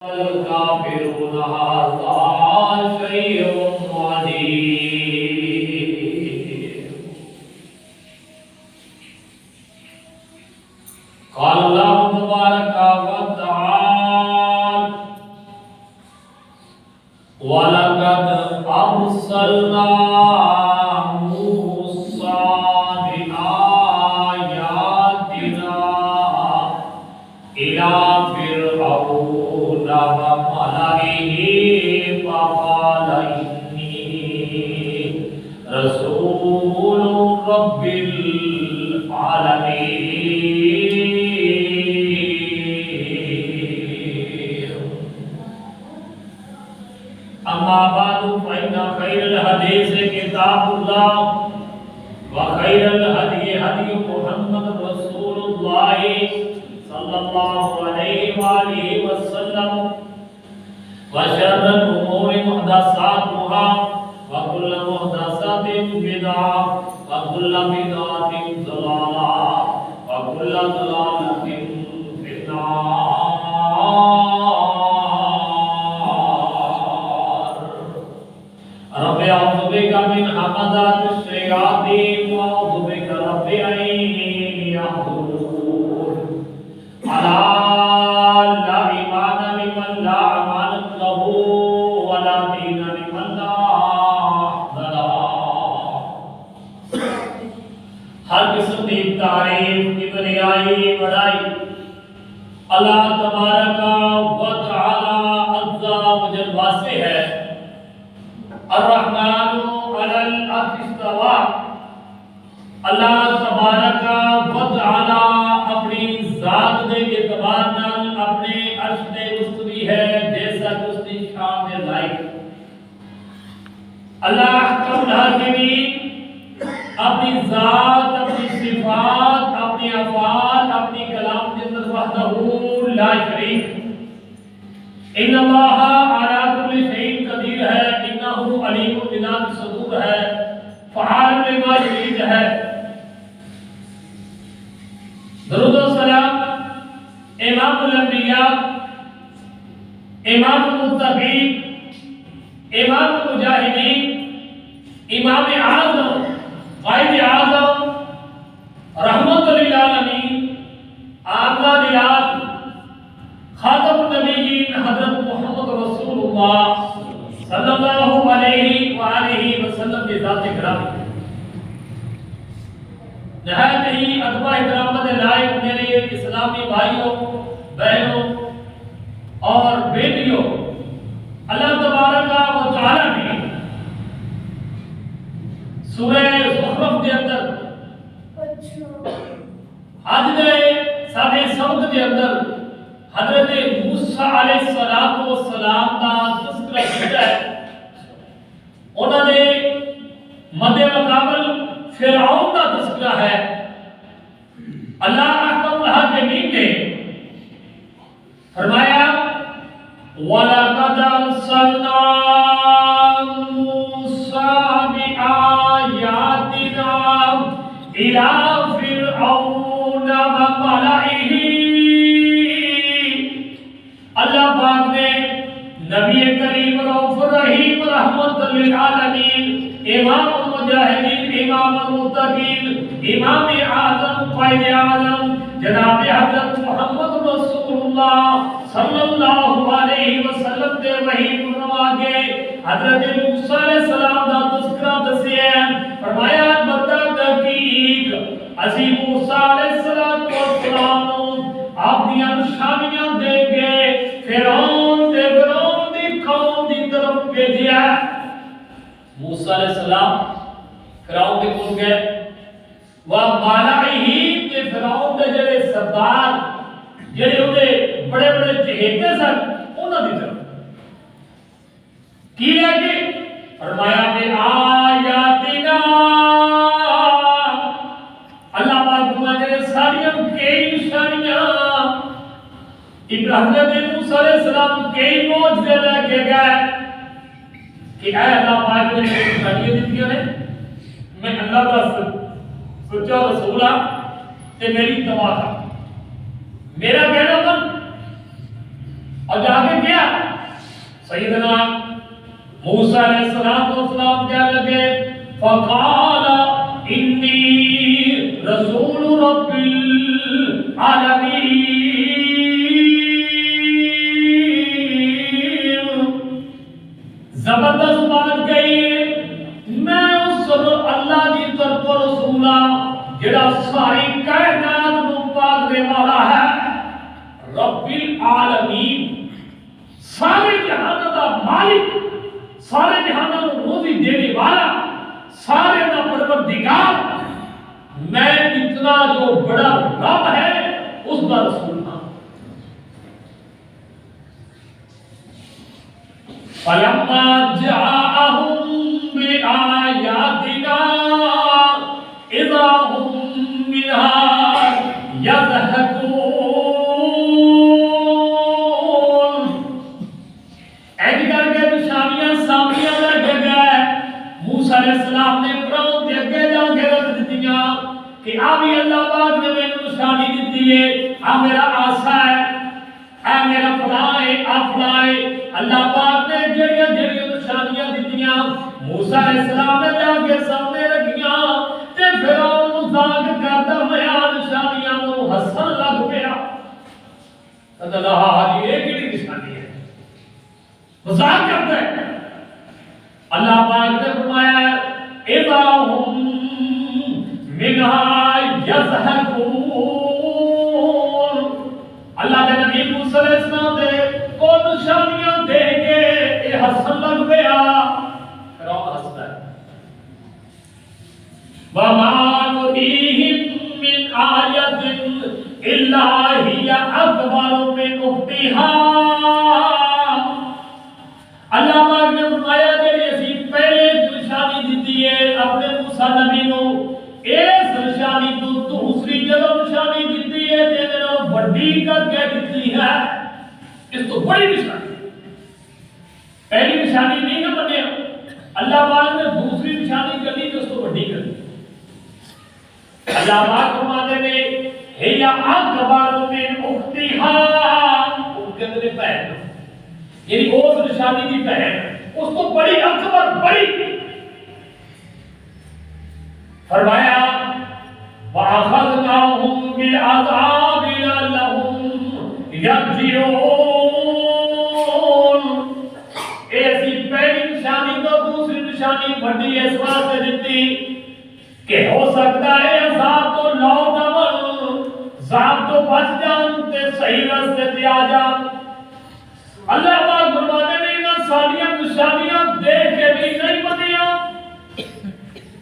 الكافرون هذا شيء عجيب. قال الله تبارك وتعالى ولقد أرسلنا موسى بآياتنا إلى فرعون وملئه فقال إني رسول رب العالمين. أما بعد فإن خير الحديث كتاب الله وخير الهدي هدي محمد رسول الله صلى الله عليه وآله وسلم وشر الأمور محدثاتها وكل محدثة بدعة وكل بدعة ضلالة وكل ضلالة في النار. رب أعوذ بك من همزات الشياطين وأعوذ بك رب أن يحضرون. ألا لا إيمان لمن لا أمانة له ولا دين لمن لا عهد له. ہر قسم کی تعریف کبریائی بڑائی اللہ تبارک و تعالی عز و جل واسطے ہے. الرحمن علی العرش استوى. اللہ تبارک و تعالی اپنی ذات دے اعتبار نال اپنے عرش تے مستوی ہے جیسا کہ اس کی شان دے لائق. اللہ احکم الحاکمین اپنی ذات اپنی صفات اپنی افعال اپنی کلام کے اندر وحدہ لا شریک. ان اللہ علی کل شیء قدیر ہے. انہ علیم بذات الصدور ہے. فعال لما یرید ہے. درود و سلام امام الانبیاء امام المتقین امام المجاہدین امام اعظم قائد اعظم رحمت للعالمین آقا دیات خاتم النبیین حضرت محمد رسول اللہ صلی اللہ علیہ وآلہ وسلم کے ذات گرامی. نہایت ہی ادب و احترام لائق میرے اسلامی بھائیوں بہنوں اور بیٹیوں، اللہ تبارک و تعالی نے سورہ زخرف کے اندر حج دے ساڑھے سبت کے اندر حضرت موسیٰ علیہ السلام کا تذکرہ کیا ہے. انہوں نے مد مقابل فرعون کا تذکرہ ہے. اللہ احکم الحاکمین نے فرمایا وَلَقَدْ أَرْسَلْنَا مُوسَىٰ بِآيَاتِنَا إِلَىٰ فِرْعَوْنَ وَمَلَئِهِ. اللہ پاک نے نبی کریم رؤوف رحیم رحمت للعالمین امام المجاہدین امام المتقین امام اعظم قائد اعظم جناب حضرت محمد رسول اللہ صلی اللہ علیہ وسلم دے وحی فرما کے حضرت موسیٰ علیہ السلام دا تذکرہ دسیا. فرمایا بتا تحقیق اسی موسیٰ علیہ السلام آپ دیاں نشانیاں دے کے فرعون دی قوم دی طرف بھیجیا. موسیٰ علیہ السلام فرعون کے کول گئے وَمَلَئِهِ کے فرعون دے جڑے سردار جڑے اودے بڑے بڑے چہیتے سن انہاں دی طرف کی ہے کہ فرمایا کہ آیاتنا اللہ پاک نے ساریاں کئی نشانیاں حضرت موسیٰ علیہ السلام کئی معجزے لے کے گئے کہ اے اللہ پاک نے نشانیاں دیتی ہیں. میں اللہ کا سچا رسول ہوں تے میری اتباع کر. میرا کہنا من اور جا کے کیا سیدنا موسیٰ علیہ السلام کیا لگے فقال انی رسول رب العالمین، زبردست بات کہی میں اس اللہ کی طرف رسولہ جڑا ساری کائنات کو پالنے والا ہے، رب العالمین سارے جہان کا مالک، سارے جہان کو روزی دینے والا، سارے کا پروردگار، میں اتنا جو بڑا رب ہے اس کا رسول ہوں۔ فلما جاءهم بآياتنا إذا هم منها يضحكون۔ ایڈگر کے نشانیاں سامنے رکھ گئے، موسیٰ علیہ السلام نے فرعون کے اگے جا کے رکھ دیا کہ ابھی اللہ پاک نے میرے نشانی دیتی ہے، آ میرا آسا ہے، اے میرا فلاں ہے، آپ فلاں ہے۔ اللہ پاک نے جڑیاں نشانیاں دیتیاں موسیٰ علیہ السلام نے جا کے سامنے رکھیاں تے فرعون مذاق کردا ہویا نشانیاں نوں ہسن لگ پیا۔ اللہ یہ کیڑی نشانی ہے، مذاق کردا ہے۔ اللہ پاک نے فرمایا اذا هم منها يضحكون۔ اللہ نے نبی موسیٰ علیہ السلام دے کو نشانیاں دے کے اے ہسن لگ پیا۔ فرعون ہسدا ہے۔ وَمَا نُرِيهِم مِّنْ آيَةٍ إِلَّا هِيَ أَكْبَرُ مِنْ أُخْتِهَا۔ اللہ پاک نے فرمایا کہ اسی پہلے نشانی دیتی ہے اپنے موسیٰ نبی نو، اس نشانی تو دوسری جگہ نشانی دیتی ہے جنہوں نے بڑی کر کے دیتی ہے، اس تو بڑی نشانی، پہلی نشانی نہیں نہ بنے، اللہ پاک نے دوسری نشانی کر دی تو اس کو بڑی کر دی۔ اللہ پاک فرماتے نے ہی اکبر من اختها، ان کے اندر بہن یعنی اس نشانی کی بہن اس کو بڑی اکبر بڑی فرمایا وَأَخَذْنَاهُمْ بِالْعَذَابِ لَعَلَّهُمْ يَرْجِعُونَ۔ ایسی پہلی نشانی تو دوسری نشانی بڑی اس واسطے دیتی کہ ہو سکتا ہے عذاب تو لوٹ آون، عذاب تو بچ جان تے صحیح راستے تے آ جان۔ اللہ پاک فرماتے ہیں نہ ساریاں نشانیاں دیکھ کے بھی نہیں بدیاں،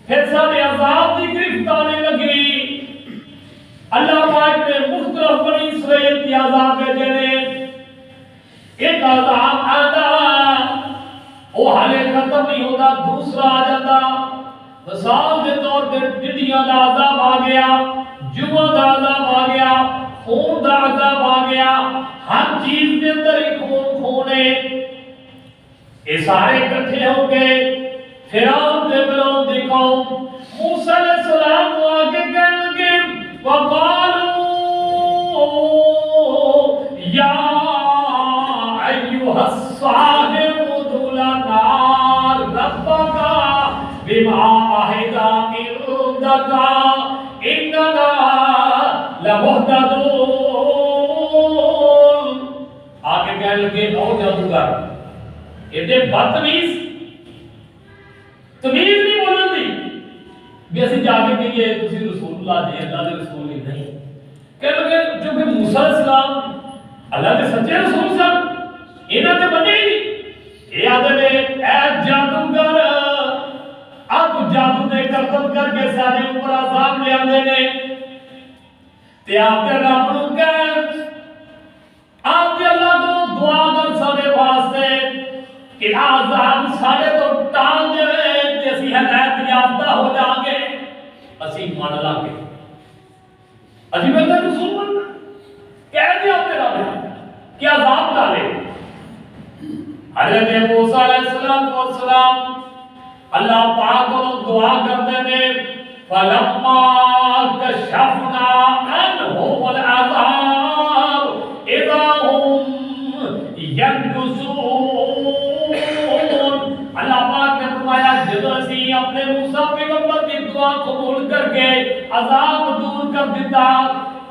پھر سارے عذاب کی گرفت آنے لگی۔ اللہ پاک نے مختلف بنی اسرائیل کی عذاب بھیجے نے، ایک عذاب آتا وہ حالے ختم نہیں ہوتا، دوسرا آ جاتا۔ مثال کے طور پر ٹڈیاں دا عذاب آ گیا، جواں دا عذاب آ گیا، خون دا عذاب آ گیا، ہر چیز کے اندر ایک خون ہے۔ یہ سارے اکٹھے ہو کے فرعون دی قوم موسیٰ علیہ السلام کو آگے کہنے لگے وقالوا یا ایھا الصاحب ادع لنا ربک بما عہد عندک اننا لمہتدون۔ آگے کہنے لگے او جادوگر ایڈے بدتمیز، تمیز نہیں بولن دی بھی اسی جا کے کہیے تسی رسول اللہ جی، اللہ دے رسول نہیں۔ کہنے لگے جو کہ موسیٰ علیہ السلام اللہ کے سچے رسول سن، انہاں تے بنے ہی نہیں۔ یہ آدھے نے اے جادوگر اب جادو دے کرتب کر کے سارے اوپر عذاب لے آندے نے تے آپ دے رب نو کہہ آپ دے اللہ کو دعا کر سارے واسطے کہ عذاب سارے تو ٹال دے تے اسی ہدایت یافتہ ہو جائیں گے، اسی مان لا گے، اسی بندہ رسول بننا۔ کہہ دیا میرا کہ عذاب ڈالے۔ حضرت موسیٰ علیہ السلام اللہ پاک کو دعا کرتے ہیں فلما کشفنا عنہم العذاب اذا هم ینکسون اللہ پاک نے فرمایا جب اسی اپنے موسیٰ پیغمبر کی دعا قبول کر کے عذاب دور کر دیتا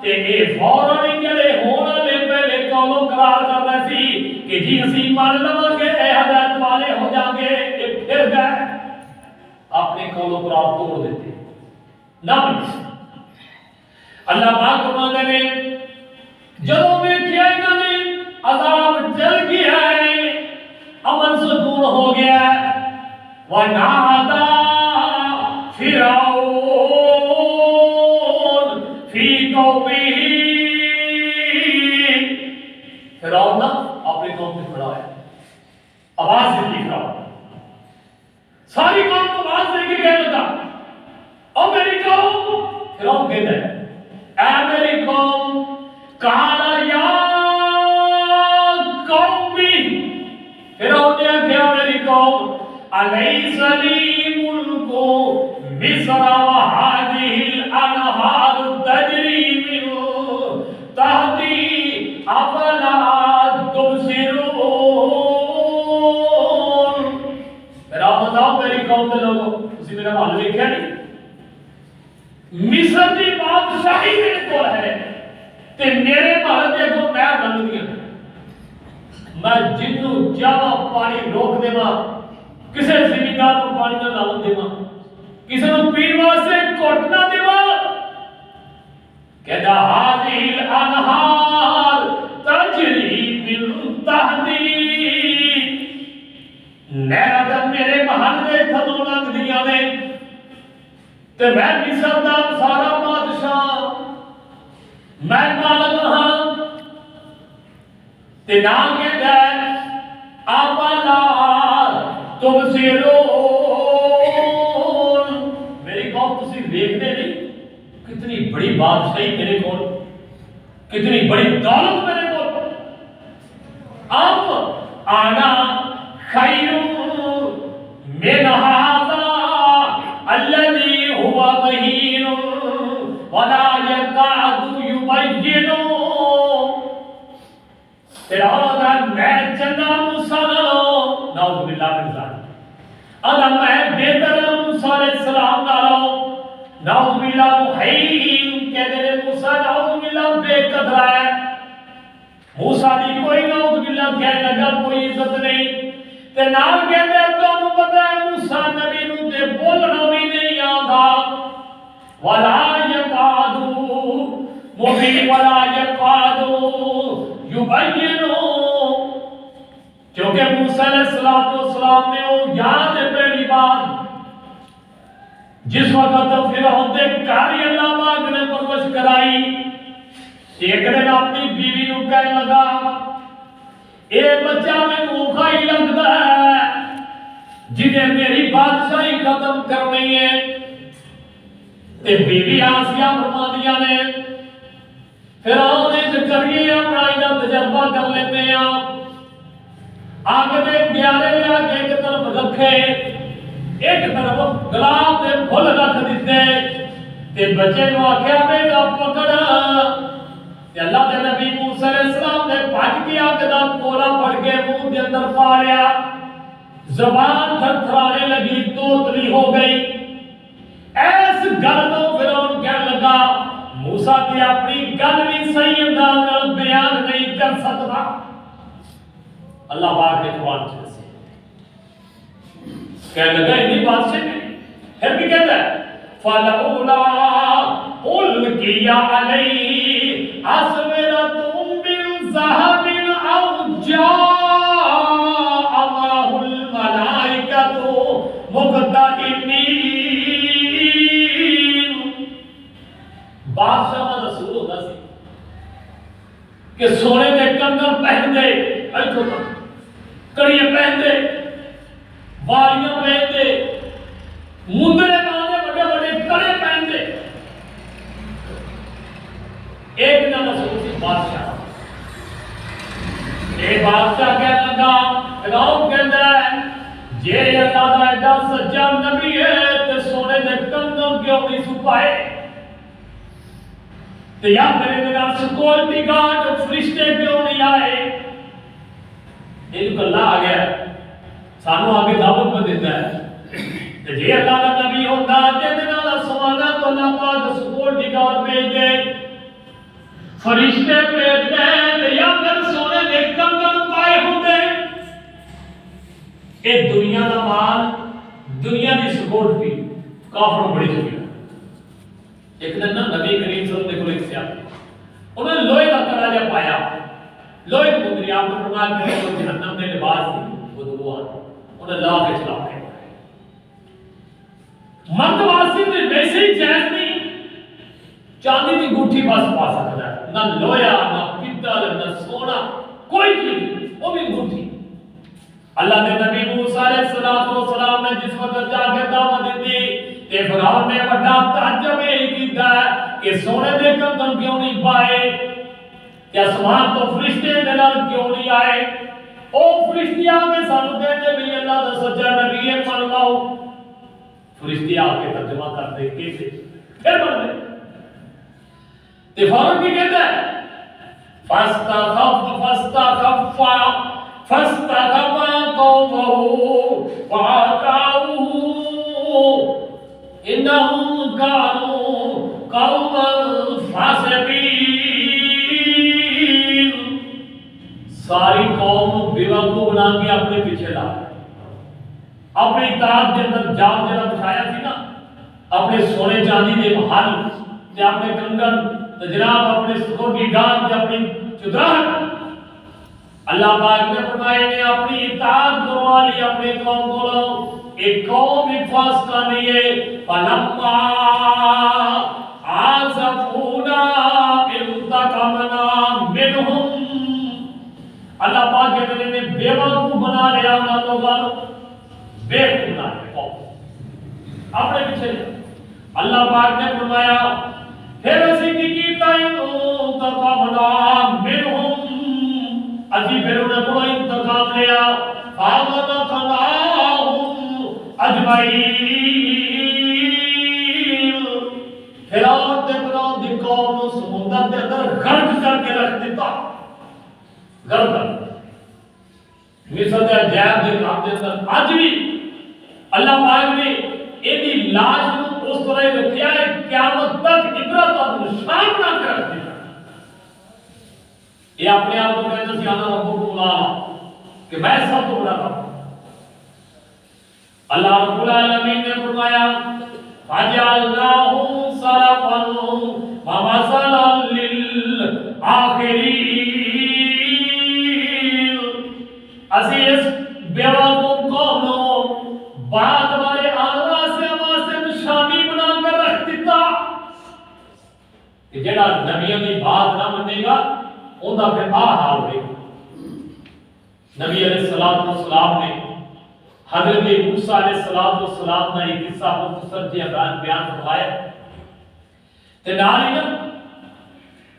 تے اے فوراً ہی جڑے ہونا لے پہلے قولوں قرار کر رہے سی کہ جی اسی مان لوں گے اے ہدایت والے ہو جائیں گے، اے پھر گئے اپنے قولوں قرار توڑ دیتے نہ بنی۔ اللہ پاک فرماتے نے جدوں ویکھیا انہاں نے عذاب چل گیا ہے، امن سکون ہو گیا ہے، وَنَادَى فِرْعَوْنُ فِي قَوْمِهِ فرعون اپنی قوم سے کھڑا ہے، آواز دے کی فرعون ساری قوم کو آواز دے کے کہنے لگا او میری قوم، فرعون کہتا ہے اے میری قوم، قَالَ يَا قَوْمِ فرعون نے کہا میری قوم أَلَيْسَ لِي مُلْكُ مِصْرَ وَهَٰذِهِ الْأَنْهَارُ تَجْرِي مِن تَحْتِي أَفَلَا تُبْصِرُونَ۔ میرا بتاؤ میری قوم کے لوگوں، اسی میرا حال دیکھا نہیں، مصر کی بادشاہی میرے کو ہے تے میرے محل دیکھو میں رنگ دیا میں جنوں چاہا پانی روک دے ماں، کسے زمیندار کو پانی نہ لاؤ دے ماں، کسے کو پین واسطے کوٹنا دے ماں، کہتا هذه الانہار تجری من تحتی، نہر میرے محل دے تھلوں لنگ دیا نے تے میں مصر دا سارا بادشاہ میں مالک ہاں تے نام کہتا ہے افلا تبصرون، میری قوم تسی دیکھتے نہیں کتنی بڑی بادشاہی میرے کول، کتنی بڑی دولت میرے کول، اب آنا خیر من هذا الذي هو مهين ولا يكاد يبين، فرعون میں چنگا موسیٰ نالوں، نعوذ باللہ من ذالک، ادا میں بہتر موسیٰ علیہ السلام نالوں، نعوذ باللہ محیم کہتے ہیں موسیٰ نعوذ باللہ بے قدر ہے، موسیٰ دی کوئی نعوذ باللہ کہنے لگا کوئی عزت نہیں، تے نال کہتے ہیں تو ہم پتہ ہے موسیٰ نبی نو تے بولنا بھی نہیں آدھا، وَلَا يَقَادُ مُبِينُ وَلَا يَقَادُ یبینو، کیونکہ موسیٰ علیہ السلام نے وہ یاد ہے پہلی بات جس وقت فرعون دے گھر اللہ پاک نے پرورش کرائی، ایک دن اپنی بیوی نو کہنے لگا اے بچہ میں اوکھا ہی لگتا ہے جنہیں میری بادشاہی ختم کرنی ہے، تے بیوی آسیہ فرما دیا نے فرعون نے کریے اپنا انہاں تجربہ کر لیتے ہیں، آگے دے پیارے لیا کے ایک طرف رکھے، ایک طرف گلاب دے پھل رکھ دیتے، تے بچے نو آکھیا بیٹا پکڑ، تے اللہ دے نبی موسیٰ علیہ السلام نے بھاگ کے آگ دا کولا پڑ کے منہ دے اندر پا لیا، زبان تھر تھرانے لگی، توتلی ہو گئی، ایس گل تو فرعون کہنے لگا موسیٰ کی اپنی گل بھی صحیح انداز میں بیان نہیں کر سکتا، اللہ پاک نے قرآن سے کہنے لگا انہی بات سے پھر بھی کہتا ہے فَلَوْلَا أُلْقِيَ عَلَيْهِ أَسْوِرَةٌ مِّن ذَهَبٍ أَوْ جَاءَ مَعَهُ الْمَلَائِكَةُ مُقْتَرِنِينَ، بادشاہ کا رسول ہوتا سی کہ سونے دے کنگن پہن دے، کڑیاں پہن دے، واریاں پہن دے، مندرے باندھے، بڑے بڑے کڑے پہن دے، ایک نہ رسول سی بادشاہ، اے بادشاہ کہنے لگا فرعون کہندا ہے جے اللہ دا ایڈا سچا نبی ہے تے سونے دے کنگن کیوں نہیں چھپائے، تے یا میرے نگاہ سکورٹی گارڈ فرشتے کیوں نہیں آئے، یہ کلا آ گیا سانو آگے دعوت میں دیتا ہے کہ جی اللہ کا نبی ہوتا جہدے نال سوانا تو اللہ پاک سپورٹی گارڈ بھیج دے فرشتے بھیج دے یا پھر سونے دے کنگن پائے ہوندے اے دنیا دا مال دنیا دی سپورٹ بھی کافر بڑی چکی ہے ایک دن نا نبی کریم صلی اللہ علیہ وسلم نے کیا انہوں نے لوہے کا کڑا جا پایا لوہے کی بندری آپ کو فرمایا کہ وہ جہنم میں لباس تھی وہ دعا انہیں لا کے چلا پھینکا مرد واسی میں ویسے ہی جائز نہیں چاندی کی گوٹھی بس پا سکتا ہے نہ لویا نہ پتل نہ سونا کوئی چیز نہیں وہ بھی گوٹھی اللہ نے نبی موسیٰ علیہ السلام نے جس وقت جا کے دعوت دی تے فرعون نے بڑا تعجب کیتا کہ سونے دے کنگن کیوں نہیں پائے کہ آسمان تو فرشتے دے نال کیوں نہیں آئے او فرشتے آ کے سانو کہتے بھی اللہ دا سچا نبی ہے من لاؤ فرشتے آ کے ترجمہ کر دے کیسے پھر بن دے تے فوراً کی کہتا ہے فاستخف قومه فعقروه انهم كانوا قوما فاسقين ساری قوم بیوقوف بنا کے اپنے پیچھے لا اپنی اطاعت کے اندر جال جڑا بچھایا تھی نا اپنے سونے چاندی دے محل تے اپنے کنگن تے جناب اپنے سکوٹی گان تے اپنی چدراہٹ اللہ پاک نے فرمایا نے اپنی اطاعت کروا لی اپنی قوم کو ایک قوم فاسقہ نہیں ہے فلما آزفونا انتقمنا منہم اللہ پاک کہتے ہیں بیوقوف بنا لیا انہوں لوگوں بیوقوف بنا لیا اپنے پیچھے اللہ پاک نے فرمایا پھر اسی کی کیتا انتقمنا منہم اجی پھر انہیں کو انتقام لیا فَأَغْرَقْنَاهُمْ أَجْمَعِينَ فرعون تے فرعون دی قوم نو سمندر دے اندر غرق کر کے رکھ دیتا غرق کر مصر دے عجائب دے کام دے اندر اج بھی اللہ پاک نے ایدی لاش نو اس طرح رکھیا ہے قیامت تک عبرت اور نشان بنا کے رکھ دیتا یہ اپنے آپ کو کہتا سی آنا ربکم اللہ کہ میں سب کو بڑا تھا اللہ رب العالمین نے فرمایا فَجَعَلْنَاهُمْ سَلَفًا وَمَثَلًا لِلْآخِرِينَ اسی اس بیوقوف قوم نو بعد والے آغا سے نشانی بنا کر رکھ دیتا کہ جڑا نبیوں کی بات نہ منے گا اوندا پھر حال ہوئے نبی علیہ السلام نے حضرت موسیٰ علیہ السلام نے ایک قصہ مختصر جہا بیان فرمایا تے نال ہی نا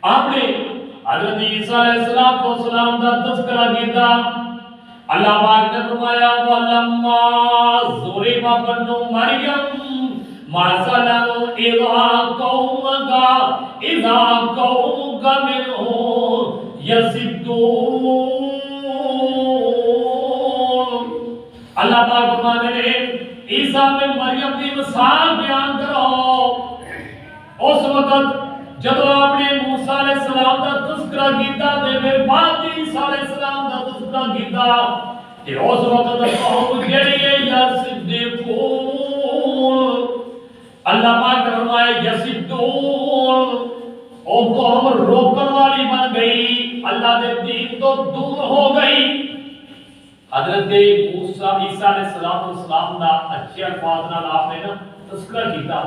آپ نے حضرت عیسیٰ علیہ السلام کا تذکرہ کیتا اللہ پاک نے فرمایا وَلَمَّا ضُرِبَ ابْنُ مَرْيَمَ مَثَلًا إِذَا قَوْمُكَ مِنْهُ يَصِدُّونَ اللہ پاک فرماتے ہیں عیسیٰ بن مریم کی مثال بیان کرو اس وقت جب آپ نے موسیٰ علیہ السلام کا تذکرہ کیتا تے پھر بعد عیسیٰ علیہ السلام کا تذکرہ کیتا تے اس وقت قوم جڑی ہے یصدقون اللہ پاک فرمائے یصدون او قوم روکن والی بن گئی اللہ دے دین تو دور ہو گئی حضرت موسیٰ عیسیٰ علیہ السلام دا اچھے الفاظ نال آپ نے نا تذکرہ کیتا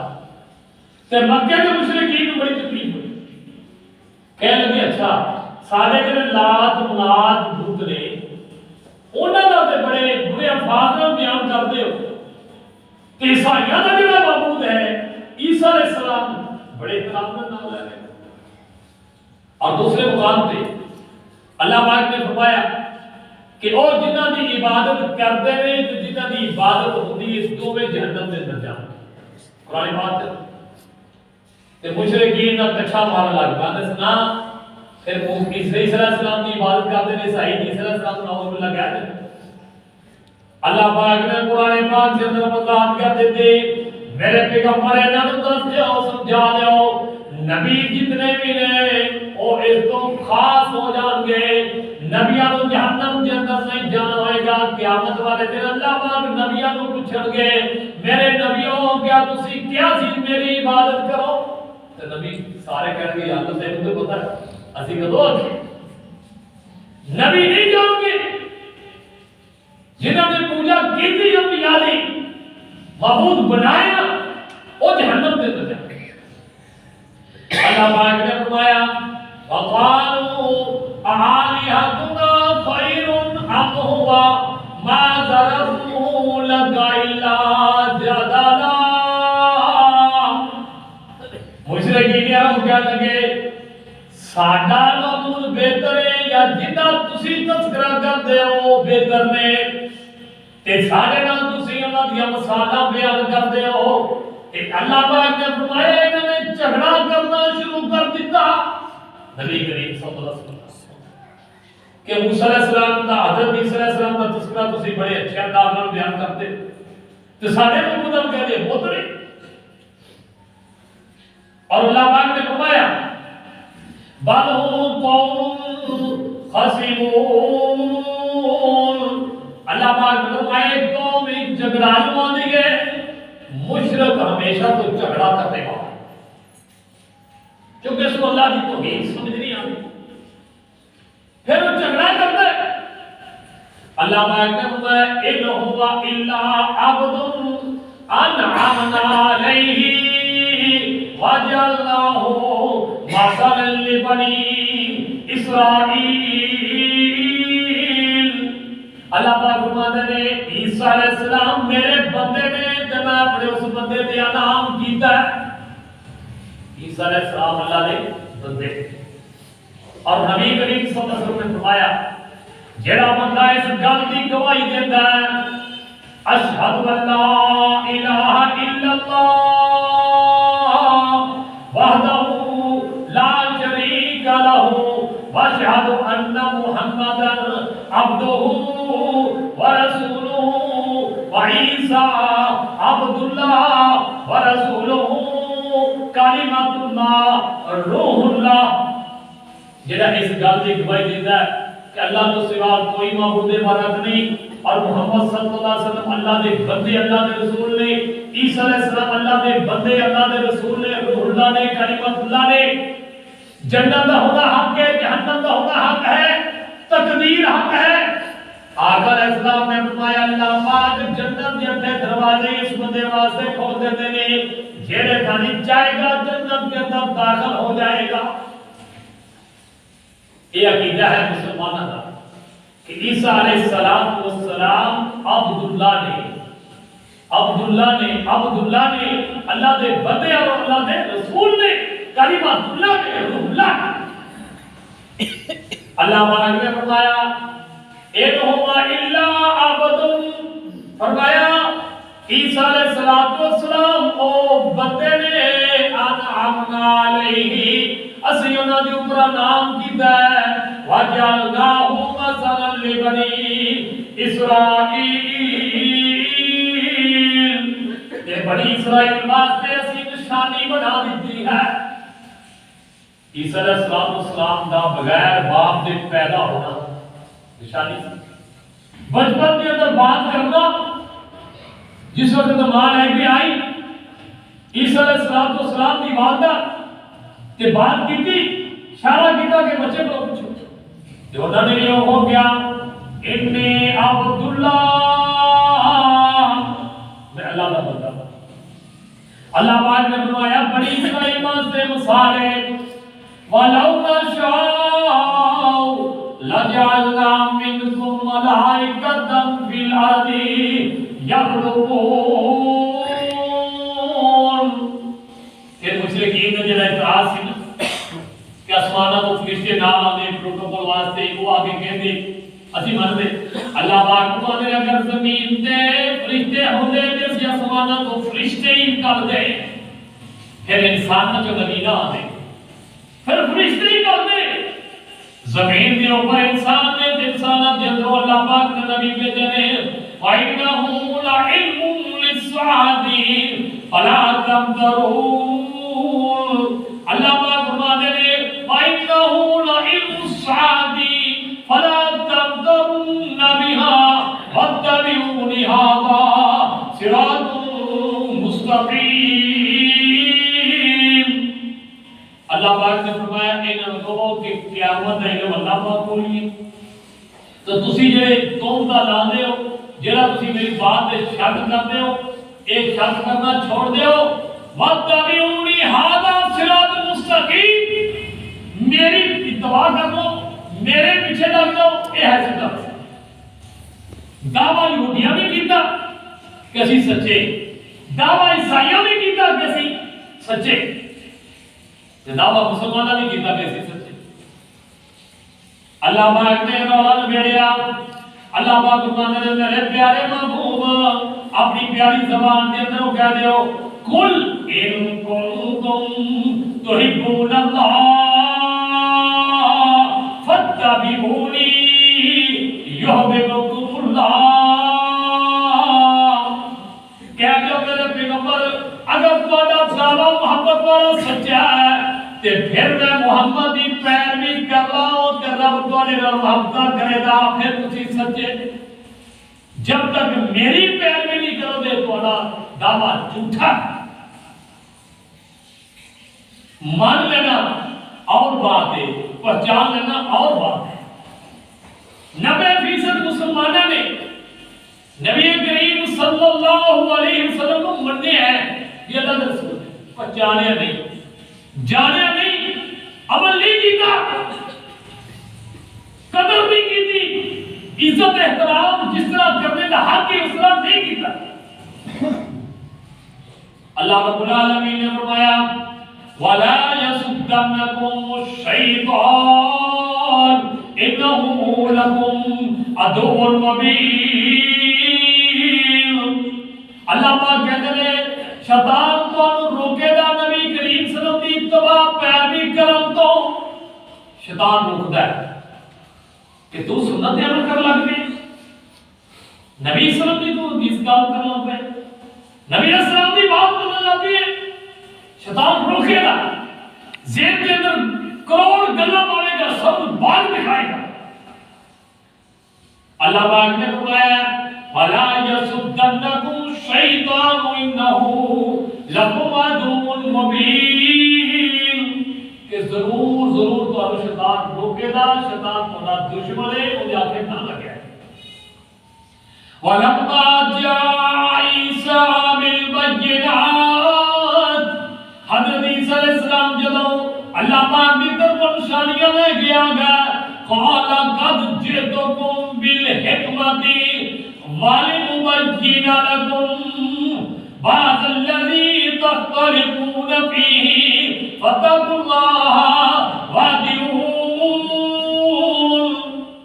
تے مکے کے مشرکین کو بڑی تکلیف ہوئی کہنے لگے اچھا سارے کے لات منات بت نے انہاں دا تے بڑے برے الفاظ نال بیان کرتے ہو تے عیسائیاں دا جڑا معبود ہے عیسیٰ علیہ السلام بڑے احترام نال نام لے رہے اور دوسرے مقام پہ اللہ پاک نے فرمایا کہ او جنہ دی عبادت کرتے ہیں تے جنہ دی عبادت ہوندی اس دو میں جہنم دے اندر جان قرآن بات ہے تے مشرکین نہ کچھا مارن لگ پاندے نا پھر عیسیٰ علیہ السلام کی عبادت کرتے ہیں عیسائی عیسیٰ علیہ السلام نعوذ باللہ کہتے ہیں. اللہ پاک نے قرآن پاک کے اندر وضاحت کر دیتے میرے پیغمبر انہاں نوں دس دیو سمجھا دیو نبی جتنے بھی نے وہ اس تو خاص ہو جان گے. نبیاں نوں جہنم کے اندر نہیں جانا ہوئے گا. قیامت والے دن اللہ پاک نبیاں نوں پوچھن گے میرے نبیوں کیا تسی کیا سی میری عبادت کرو تو نبی سارے کہیں گے یا اللہ تینوں تو پتہ ہے اسی کدوں آکھے. نبی نہیں جان گے جنہوں نے پوجا کی تھی انبیاء دی معبود بنایا وہ جہنم دے اندر جائیں گے. اللہ پاک نے فرمایا وقالوا آلہتنا خیر ام ہوا ما ضربوا لك الا جدلا. مشرکین یہ کہنے لگے ساڈا معبود بہتر ہے یا جنہ تسی تذکرہ کرتے ہو بہتر نے تے ساڈے نال تسی انہاں دی مثالاں بیان کرتے ہو. تے اللہ پاک نے فرمایا انہاں نے جھگڑا کرنا شروع کر دیتا. نبی کریم صلی اللہ علیہ وسلم کہ موسیٰ علیہ السلام دا حضرت عیسیٰ علیہ السلام دا تذکرہ تسی بڑے اچھے انداز نال بیان کرتے تے ساڈے معبود ہم کہتے ہیں بہتر ہے. اور اللہ پاک نے فرمایا بل هم قوم خصمون. اللہ پاک نے فرمایا ایک قوم ایک جھگڑالو ہوندی ہے. مشرک ہمیشہ تو جھگڑا کرنے والا کیونکہ اس کو اللہ کی توحید سمجھ نہیں آتی پھر وہ جھگڑا کرتا ہے. اللہ پاک نے فرمایا ان هو الا عبد انعمنا علیہ وجعلناه مثلا لبنی اسرائیل. اللہ پاک فرماتے ہیں عیسیٰ علیہ السلام میرے بندے نے جب میں اپنے اس بندے تے انعام کیتا ہے. عیسیٰ علیہ السلام اللہ نے بندے اور نبی کریم صلی اللہ علیہ وسلم نے فرمایا جڑا بندہ اس گل کی گواہی دیتا ہے اشہد ان لا الہ الا اللہ وحدہ لا شریک لہ واشہد ان محمدا عبدہ ورسولہ وعیسیٰ عبد اللہ ورسولہ کلمۃ اللہ روح اللہ. جڑا اس گل کی گواہی دیتا ہے کہ اللہ تو سوا کوئی معبود برحق نہیں اور محمد صلی اللہ علیہ وسلم اللہ دے بندے اللہ دے رسول نے عیسیٰ علیہ السلام اللہ دے بندے اللہ دے رسول نے روح اللہ نے کلمۃ اللہ نے جنت دا ہونا حق ہے جہنم دا ہونا حق ہے تقدیر حق ہے. آقا علیہ السلام نے فرمایا اللہ پاک جنت دے اندر دروازے اس بندے واسطے کھول دیتے نے جڑے تھانی جائے گا جنت کے اندر داخل ہو جائے گا. یہ عقیدہ ہے مسلمانوں کا کہ عیسیٰ علیہ السلام عبداللہ نے اللہ دے بندے اور اللہ دے رسول نے کلمۃ اللہ نے روح اللہ نے. اللہ پاک نے فرمایا ان هو الا عبد. فرمایا عیسیٰ علیہ السلام او بندے نے انعمنا علیہ اسی انہاں دے اوپر نام کیتا ہے وجعلناہ مثلا لبنی اسرائیل. تے بنی اسرائیل واسطے اسی نشانی بنا دیتی ہے. عیسیٰ علیہ السلام دا بغیر باپ دے پیدا ہونا نشانی بچپن کے اندر بات کرنا جس وقت ماں لے کے آئی عیسیٰ علیہ السلام کی والدہ تے بات کی تھی اشارہ کیتا کہ بچے کو پوچھو جو انہوں نے یہ ہو گیا انی عبداللہ میں اللہ کا بندہ. اللہ پاک نے فرمایا بنی اسرائیل سے مثال ہے وَلَوْ نَشَاءُ لَجَعَلْنَا مِنْكُمْ مَلَائِكَةً فِي الْأَرْضِ يَخْلُقُونَ. کہ مشرکین نے جڑا اعتراض سی نا کہ آسماناں تو فرشتے نال آندے پروٹوکول واسطے وہ آگے کہندے اسی مانتے اللہ پاک کو نے اگر زمین تے فرشتے ہوندے تے اسی آسماناں تو فرشتے ہی کر دے پھر انسان جو نبی نہ آندے پھر فرشتے ہی کر دے زمین کے اوپر انسان نے انسانات کے اندر اللہ پاک نے نبی بھیجے نے وَإِنَّهُ لَعِلْمٌ لِلصَّالِحِينَ فَلَا تَمْتَرُونَ اللہ پاک فرماتے ہیں وَإِنَّهُ لَعِلْمُ الصَّالِحِينَ فَلَا تَمْتَرُونَ بِهَا وَاتَّبِعُونِ هَذَا صِرَاطٌ مُسْتَقِيمٌ اللہ پاک نے فرمایا ان لوگوں کی قیامت ہے کہ اللہ پاک بولیے تو تسی جڑے تومتا لاندے ہو جڑا تسی میری بات تے شک کردے ہو ایک شک کرنا چھوڑ دیو وَاتَّبِعُونِ هَذَا صِرَاطٌ مُسْتَقِيمٌ میری اتباع کرو میرے پیچھے لگ جاؤ یہ ہے سیدھا دعویٰ یہودیاں بھی کیتا کہ اسی سچے دعویٰ عیسائیاں بھی کیتا کہ اسی سچے دعویٰ مسلمانہ بھی کیتا کہ اسی سچے اللہ پاک نے رول بیڑیا اللہ پاک فرماتے ہیں میرے پیارے محبوب اپنی پیاری زبان کے اندر کہہ دیو قل ان کنتم تحبون اللہ فاتبعونی یحببکم اللہ کہہ دیو میرے پیغمبر اگر تمہارا دعویٰ محبت والا سچا ہے تے پھر میں محمد دی پیروی کر رہا ہوں کہ رب تمہارے نال محبت کرے گا پھر تسی سچے جب تک میری پیروی نہیں کرو گے تمہارا دعویٰ جھوٹا مان لینا اور بات ہے پہچان لینا اور بات ہے 90% مسلمانوں نے نبی کریم صلی اللہ علیہ وسلم کو مننے ہیں یہ اللہ رسول ہے پہچانے نہیں جانے نہیں عمل نہیں کیتا قدر نہیں کیتی عزت احترام جس طرح کرنے کا حق ہے اس طرح نہیں کیتا اللہ رب العالمین نے فرمایا وَلَا يَسُدَّنَّكُمُ الشَّيْطَانُ إِنَّهُ لَكُمْ عَدُوٌّ مُبِينٌ اللہ پاک کہتے ہیں شیطان کو روکے گا نبی کریم صلی اللہ علیہ وسلم کی اتباع پیروی کرن تو شیطان روکتا ہے کہ تو سنت عمل کر لگ پے نبی صلی اللہ علیہ وسلم کی تو حدیث گل کر لگ پے نبی صلی اللہ علیہ وسلم کی بات کرنے لگ پے شیطان روکے گا ذہن کے اندر کروڑ گلاں پاوے گا سب بات دکھائے گا اللہ پاک نے فرمایا وَلَا يَسُدَّنَّكُمُ الشَّيْطَانُ إِنَّهُ لَكُمْ عَدُوٌّ مُبِينٌ کہ ضرور تو شیطان روکے گا شیطان تمہارا دشمن ہے مجھے آگے نہ لگے وَلَمَّا جَاءَ عِيسَىٰ بِالْبَيِّنَاتِ حضرت عیسیٰ علیہ السلام جدوں اللہ پاک کی طرف نشانیاں لے کے آ گیا قَالَ قَدْ جِئْتُكُمْ بِالْحِكْمَةِ وَلِأُبَيِّنَ لَكُمْ بَعْضَ الَّذِي تَخْتَلِفُونَ فِيهِ فَاتَّقُوا اللَّهَ وَأَطِيعُونِ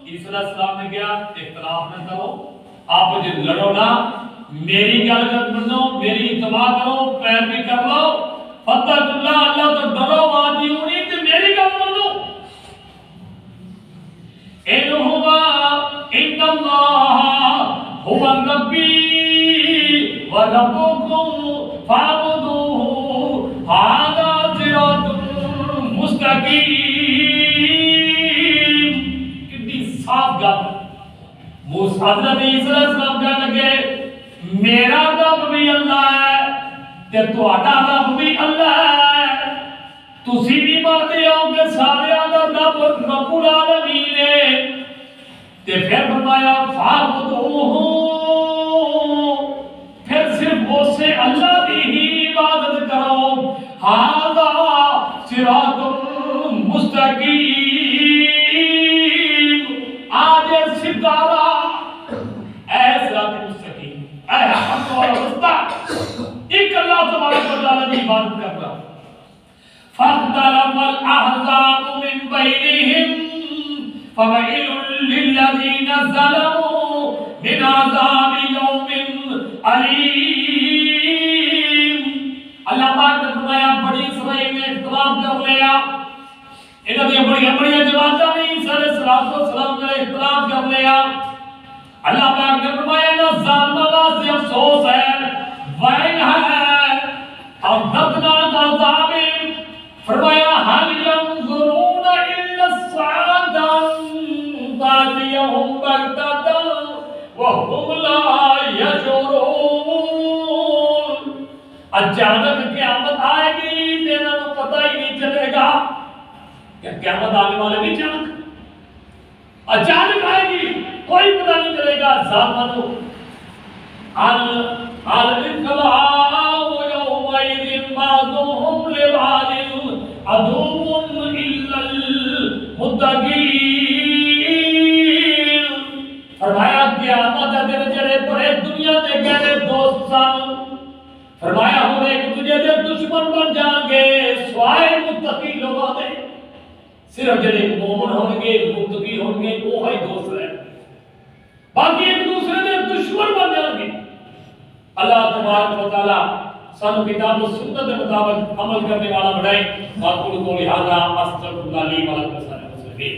عیسیٰ علیہ السلام نے کیا اختلاف نہ کرو آپ مجھے لڑو نہ میری گل مانو میری اتباع کرو پیروی کر لو فَاتَّقُوا اللَّهَ اللہ تو ڈرو وَأَطِيعُونِ تے میری گل مانو إِنْ هُوَ إِنَّ اللَّهَ هُوَ رَبِّي وَرَبُّكُمْ فَاعْبُدُوهُ هَذَا صِرَاطٌ مُسْتَقِيمٌ کتنی صاف گل حضرت عیسیٰ علیہ السلام کہنے لگے میرا رب بھی اللہ ہے تے تہاڈا رب بھی اللہ ہے تسی بھی مانتے ہو کہ سارے دا رب رب العالمین ہے تے پھر فرمایا فَاعْبُدُوهُ پھر صرف اسے اللہ کی ہی عبادت کرو ھذا صراط مستقیم آج سیدھا اے صراط مستقیم اے حق اور رستہ ایک اللہ تبارک و تعالی کی عبادت کرنا فاختلف الاحزاب من بینہم فویل للذین ظلموا من عذاب یوم علیم اللہ پاک نے فرمایا بڑی اسرائیل نے اختلاف کر لیا انہاں دی بڑی جماعتاں نے عیسیٰ علیہ السلام نے اختلاف کر لیا. اللہ پاک نے فرمایا نا ظالمہ سے افسوس ہے، وین ہے اور دردناک عذاب. فرمایا حل ينظرون الا الساعة ان تأتيهم بغتة وهم لا يشعرون. اچانک قیامت آئے گی، تیرا تو پتہ ہی نہیں چلے گا. کیا قیامت آنے والے بھی اچانک آئے گی، کوئی پتہ نہیں چلے گا. ظالمانو الانقلاب يومئذ بعضهم لبعض عدو الا المتقين. فرمایا قیامت دے جڑے بڑے دنیا دے گہرے دوست سن، فرمایا ہن ایک دوجے دے دشمن بن جان گے سوائے متقی لوگوں دے. صرف جڑے مومن ہون گے متقی ہون گے وہ ہی دوست رہے، باقی ایک دوسرے دے دشمن بن جان گے. اللہ تبارک و تعالی سانو کتاب و سنت کے مطابق عمل کرنے والا بنائے. باقی کو لہذا استغفر اللہ لی و لکم سارے مسلمین.